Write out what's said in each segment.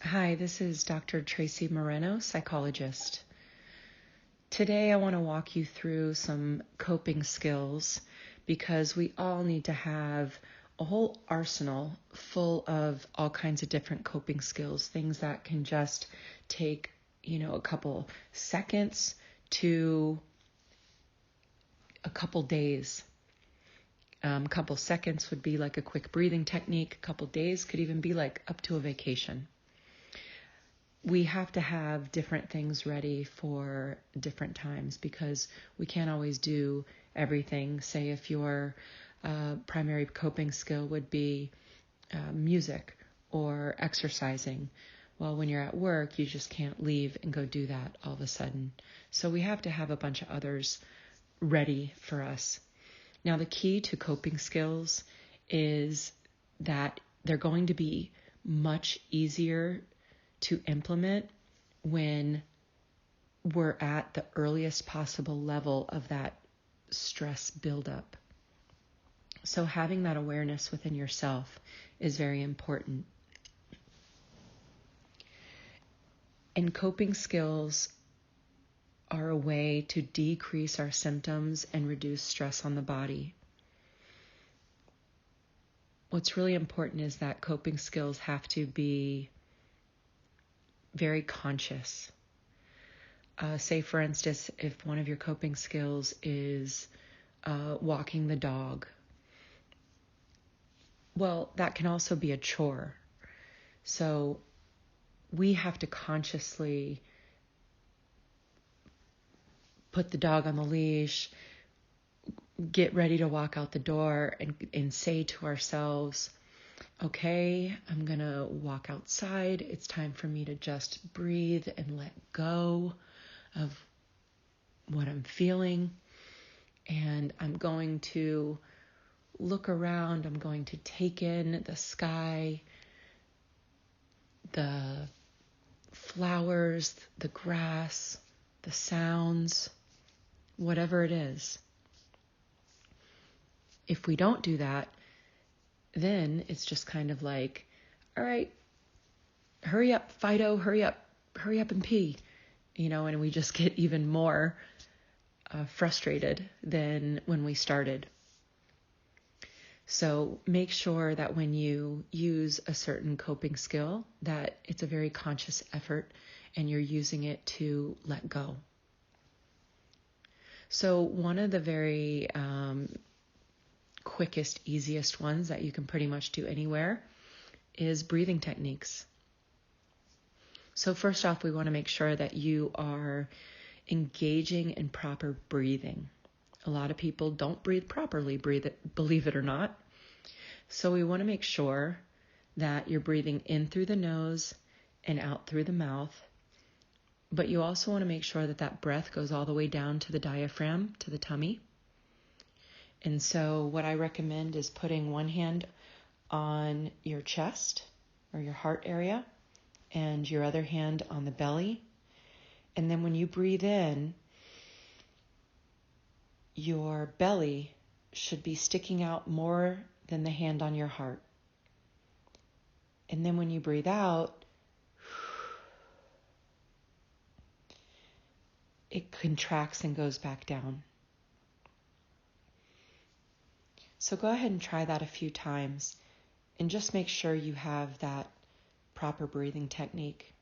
Hi, this is Dr. Traci Moreno, psychologist. Today I want to walk you through some coping skills because we all need to have a whole arsenal full of all kinds of different coping skills, things that can just take, a couple seconds to a couple days. A couple seconds would be like a quick breathing technique. A couple days could even be like up to a vacation. We have to have different things ready for different times because we can't always do everything. Say if your primary coping skill would be music or exercising. Well, when you're at work, you just can't leave and go do that all of a sudden. So we have to have a bunch of others ready for us. Now, the key to coping skills is that they're going to be much easier to implement when we're at the earliest possible level of that stress buildup. So having that awareness within yourself is very important. And coping skills are a way to decrease our symptoms and reduce stress on the body. What's really important is that coping skills have to be very conscious. Say, for instance, if one of your coping skills is walking the dog, well, that can also be a chore. So we have to consciously put the dog on the leash, get ready to walk out the door, and say to ourselves, okay, I'm going to walk outside. It's time for me to just breathe and let go of what I'm feeling. And I'm going to look around. I'm going to take in the sky, the flowers, the grass, the sounds, whatever it is. If we don't do that, then it's just kind of like, all right, hurry up, Fido, hurry up and pee, and we just get even more frustrated than when we started. So make sure that when you use a certain coping skill, that it's a very conscious effort and you're using it to let go. So one of the very quickest, easiest ones that you can pretty much do anywhere is breathing techniques. So first off, we want to make sure that you are engaging in proper breathing. A lot of people don't breathe properly, believe it or not. So we want to make sure that you're breathing in through the nose and out through the mouth. But you also want to make sure that that breath goes all the way down to the diaphragm, to the tummy. And so what I recommend is putting one hand on your chest or your heart area and your other hand on the belly. And then when you breathe in, your belly should be sticking out more than the hand on your heart. And then when you breathe out, it contracts and goes back down. So go ahead and try that a few times and just make sure you have that proper breathing technique.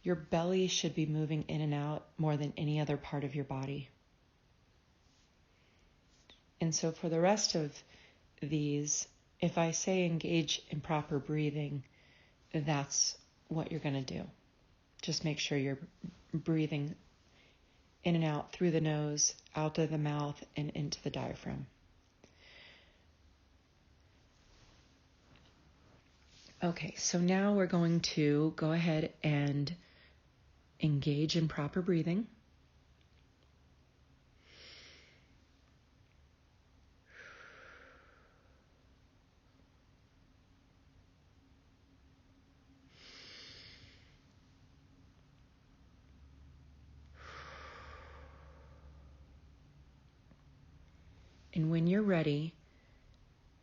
Your belly should be moving in and out more than any other part of your body. And so for the rest of these, if I say engage in proper breathing, that's what you're going to do. Just make sure you're breathing in and out through the nose, out of the mouth, and into the diaphragm. Okay, so now we're going to go ahead and engage in proper breathing. And when you're ready,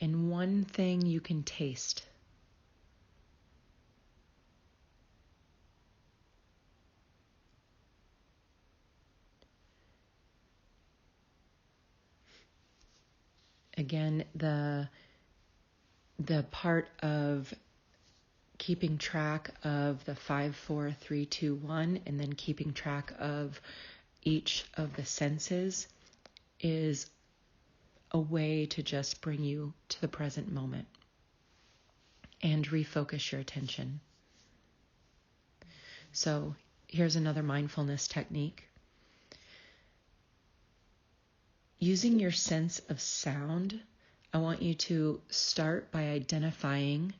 and one thing you can taste. Again, the part of keeping track of the 5, 4, 3, 2, 1, and then keeping track of each of the senses is a way to just bring you to the present moment and refocus your attention. So here's another mindfulness technique. Using your sense of sound, I want you to start by identifying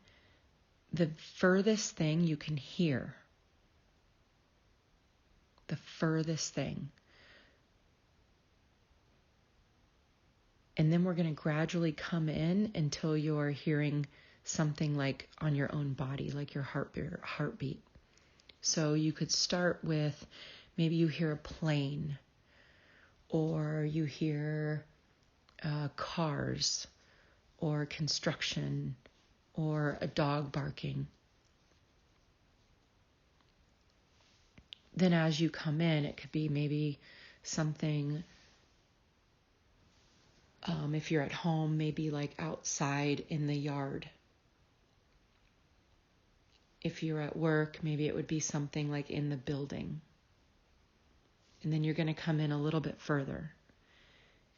the furthest thing you can hear. The furthest thing. And then we're going to gradually come in until you're hearing something like on your own body, like your heartbeat. So you could start with maybe you hear a plane, or you hear cars, or construction, or a dog barking. Then as you come in, it could be maybe something, if you're at home, maybe like outside in the yard. If you're at work, maybe it would be something like in the building. And then you're going to come in a little bit further.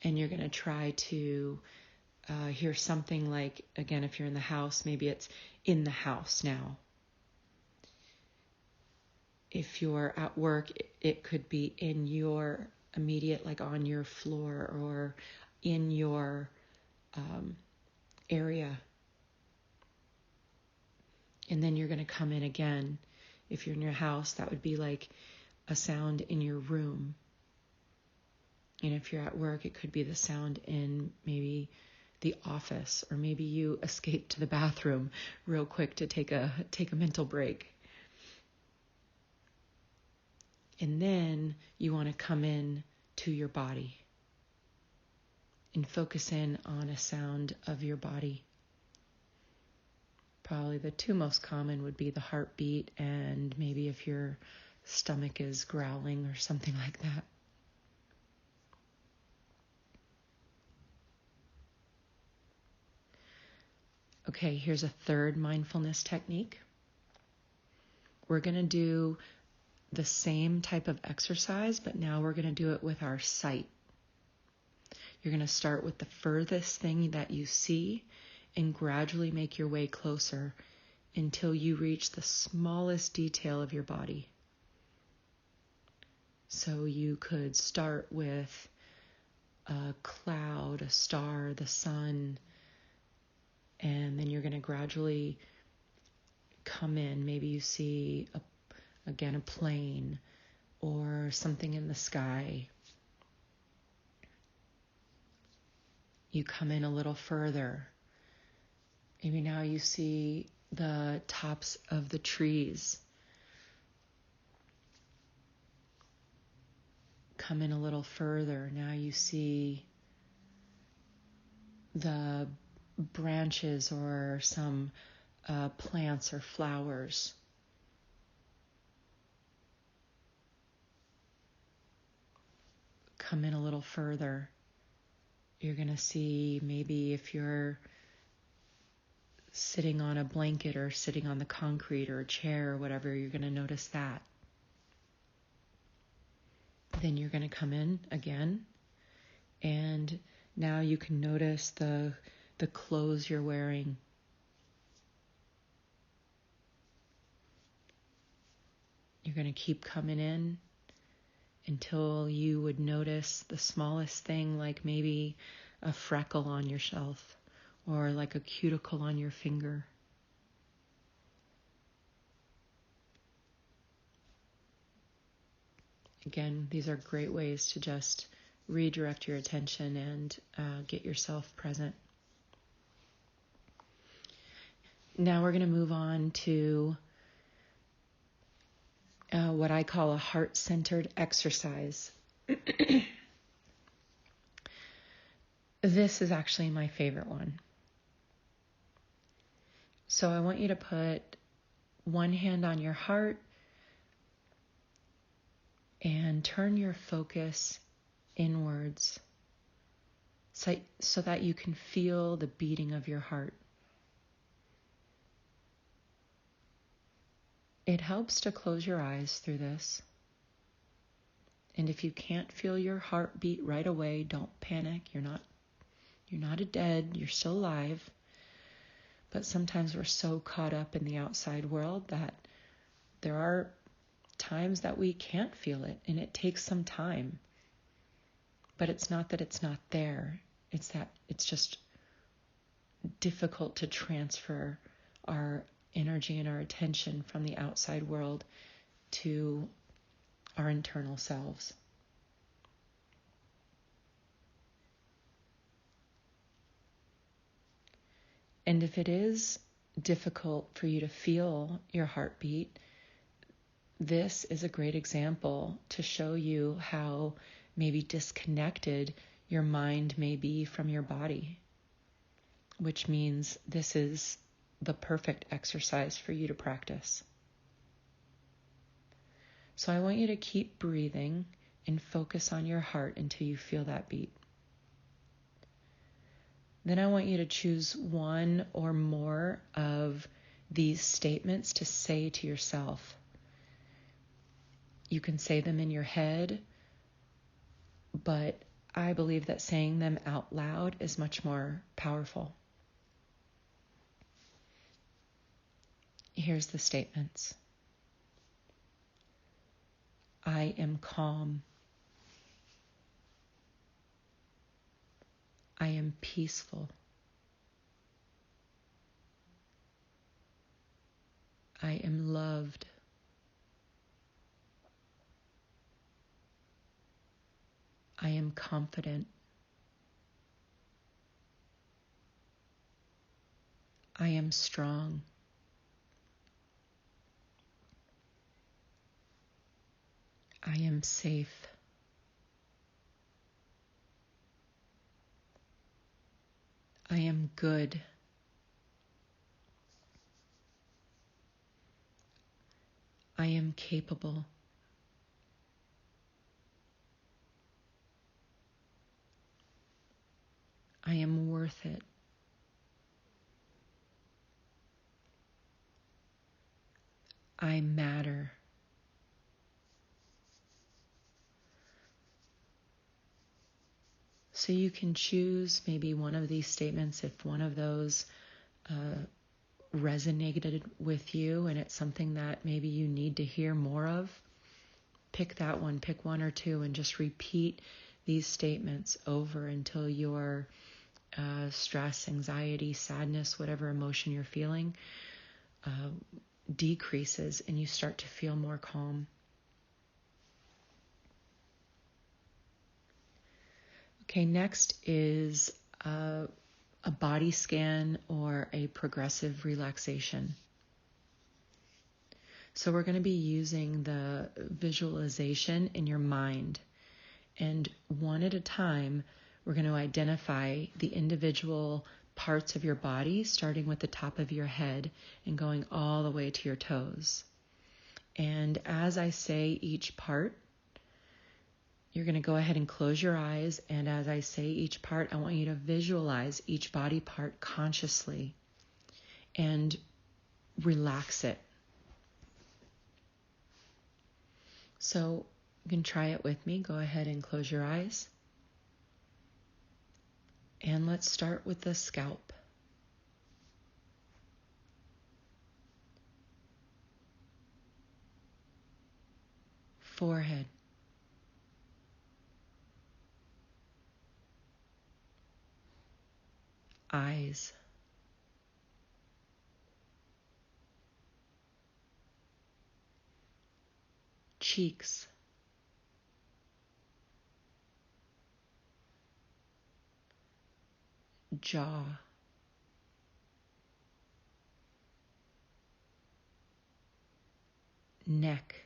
And you're going to try to hear something like, again, if you're in the house, maybe it's in the house now. If you're at work, it could be in your immediate, like on your floor or in your area. And then you're going to come in again. If you're in your house, that would be like a sound in your room. And if you're at work, it could be the sound in maybe the office, or maybe you escape to the bathroom real quick to take a mental break. And then you want to come in to your body and focus in on a sound of your body. Probably the two most common would be the heartbeat, and maybe if your stomach is growling or something like that. Okay, here's a third mindfulness technique. We're going to do the same type of exercise, but now we're going to do it with our sight. You're going to start with the furthest thing that you see and gradually make your way closer until you reach the smallest detail of your body. So you could start with a cloud, a star, the sun, and then you're going to gradually come in. Maybe you see, a plane or something in the sky. You come in a little further. Maybe now you see the tops of the trees. Come in a little further. Now you see the branches or some plants or flowers. Come in a little further. You're going to see, maybe if you're sitting on a blanket or sitting on the concrete or a chair or whatever, you're going to notice that. Then you're going to come in again, and now you can notice the clothes you're wearing. You're going to keep coming in until you would notice the smallest thing, like maybe a freckle on your shelf or like a cuticle on your finger. Again, these are great ways to just redirect your attention and get yourself present. Now we're going to move on to what I call a heart-centered exercise. This is actually my favorite one. So I want you to put one hand on your heart and turn your focus inwards so that you can feel the beating of your heart. It helps to close your eyes through this. And if you can't feel your heartbeat right away, don't panic. You're not a dead, you're still alive. But sometimes we're so caught up in the outside world that there are times that we can't feel it, and it takes some time. But it's not that it's not there. It's that it's just difficult to transfer our energy and our attention from the outside world to our internal selves. And if it is difficult for you to feel your heartbeat, this is a great example to show you how maybe disconnected your mind may be from your body, which means this is the perfect exercise for you to practice. So I want you to keep breathing and focus on your heart until you feel that beat. Then I want you to choose one or more of these statements to say to yourself. You can say them in your head, but I believe that saying them out loud is much more powerful. Here's the statements. I am calm. I am peaceful. I am loved. I am confident. I am strong. I am safe. I am good. I am capable. I am worth it. I matter. So you can choose maybe one of these statements if one of those resonated with you and it's something that maybe you need to hear more of. Pick that one, pick one or two, and just repeat these statements over until your stress, anxiety, sadness, whatever emotion you're feeling decreases and you start to feel more calm. Okay, next is a body scan or a progressive relaxation. So we're going to be using the visualization in your mind. And one at a time, we're going to identify the individual parts of your body, starting with the top of your head and going all the way to your toes. And as I say each part, you're going to go ahead and close your eyes. And as I say each part, I want you to visualize each body part consciously and relax it. So you can try it with me. Go ahead and close your eyes. And let's start with the scalp. Forehead. Eyes. Cheeks. Jaw. Neck.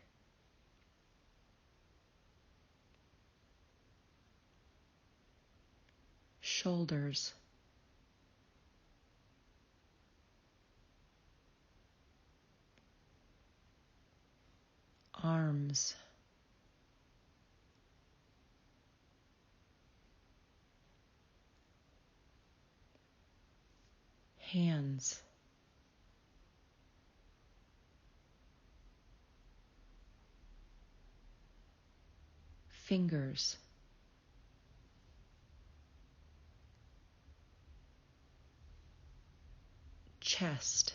Shoulders. arms, hands, fingers, chest,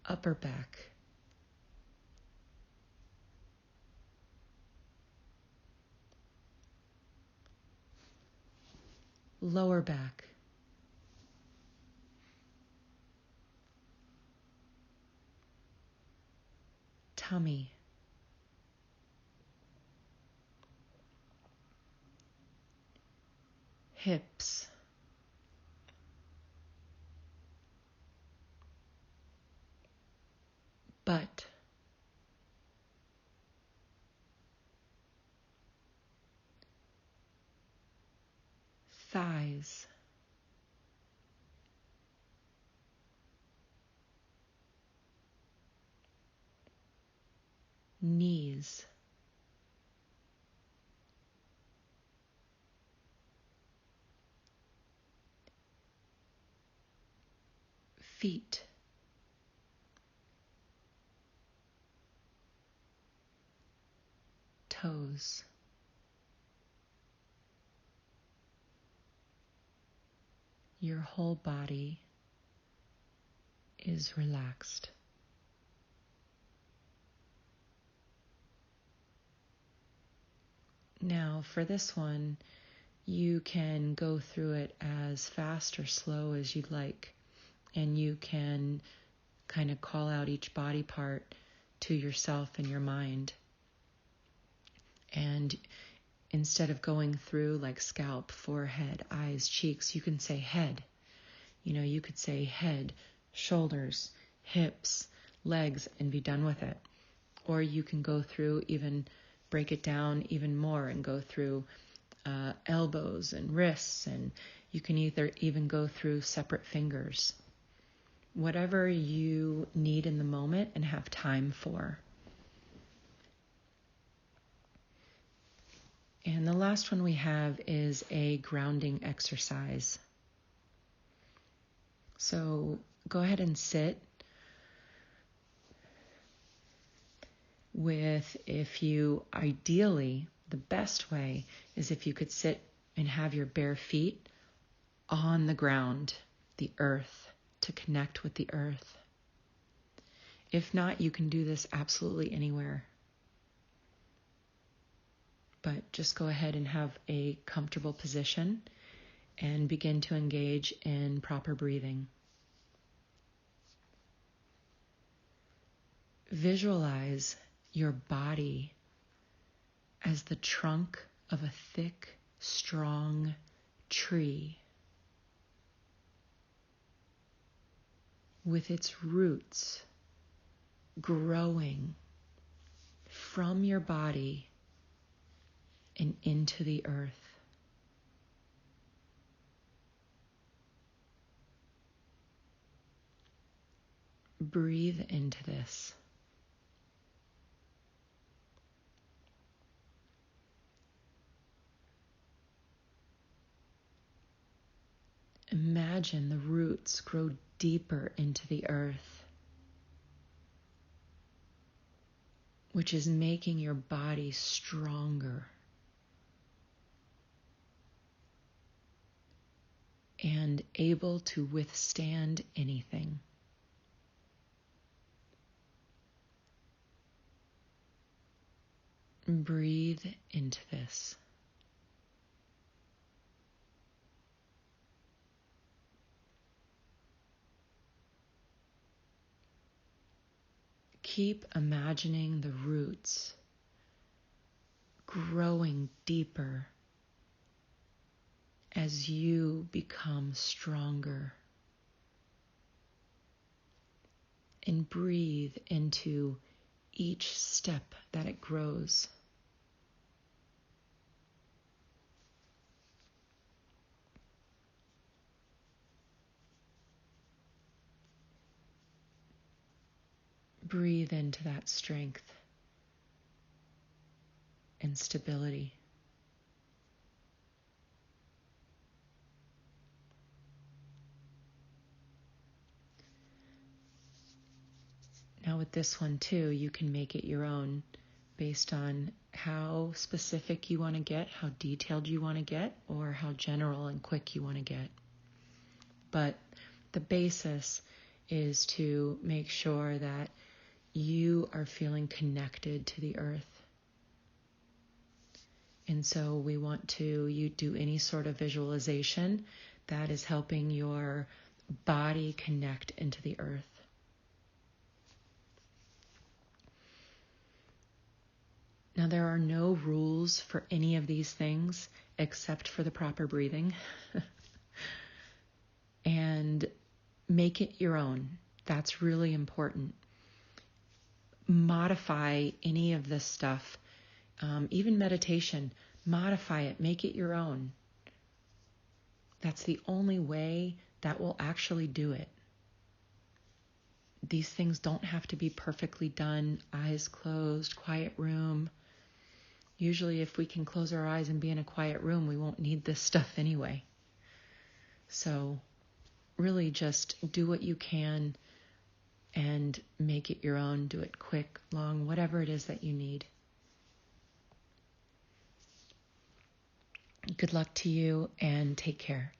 upper back, lower back, tummy, hips, butt, thighs, knees, feet, toes, your whole body is relaxed. Now, for this one, you can go through it as fast or slow as you'd like, and you can kind of call out each body part to yourself in your mind. And instead of going through like scalp, forehead, eyes, cheeks, you can say head. You could say head, shoulders, hips, legs, and be done with it. Or you can go through, even break it down even more and go through elbows and wrists, and you can even go through separate fingers. Whatever you need in the moment and have time for. And the last one we have is a grounding exercise. So go ahead and sit ideally, the best way is if you could sit and have your bare feet on the ground, the earth, to connect with the earth. If not, you can do this absolutely anywhere. But just go ahead and have a comfortable position and begin to engage in proper breathing. Visualize your body as the trunk of a thick, strong tree with its roots growing from your body and into the earth. Breathe into this. Imagine the roots grow deeper into the earth, which is making your body stronger and able to withstand anything. Breathe into this. Keep imagining the roots growing deeper as you become stronger. And breathe into each step that it grows. breathe into that strength and stability. Now with this one too, you can make it your own based on how specific you want to get, how detailed you want to get, or how general and quick you want to get. But the basis is to make sure that you are feeling connected to the earth. And so we want to, you do any sort of visualization that is helping your body connect into the earth. Now, there are no rules for any of these things except for the proper breathing. And make it your own. That's really important. Modify any of this stuff, even meditation. Modify it, make it your own. That's the only way that will actually do it. These things don't have to be perfectly done, eyes closed, quiet room. Usually if we can close our eyes and be in a quiet room, we won't need this stuff anyway. So really just do what you can and make it your own. Do it quick, long, whatever it is that you need. Good luck to you and take care.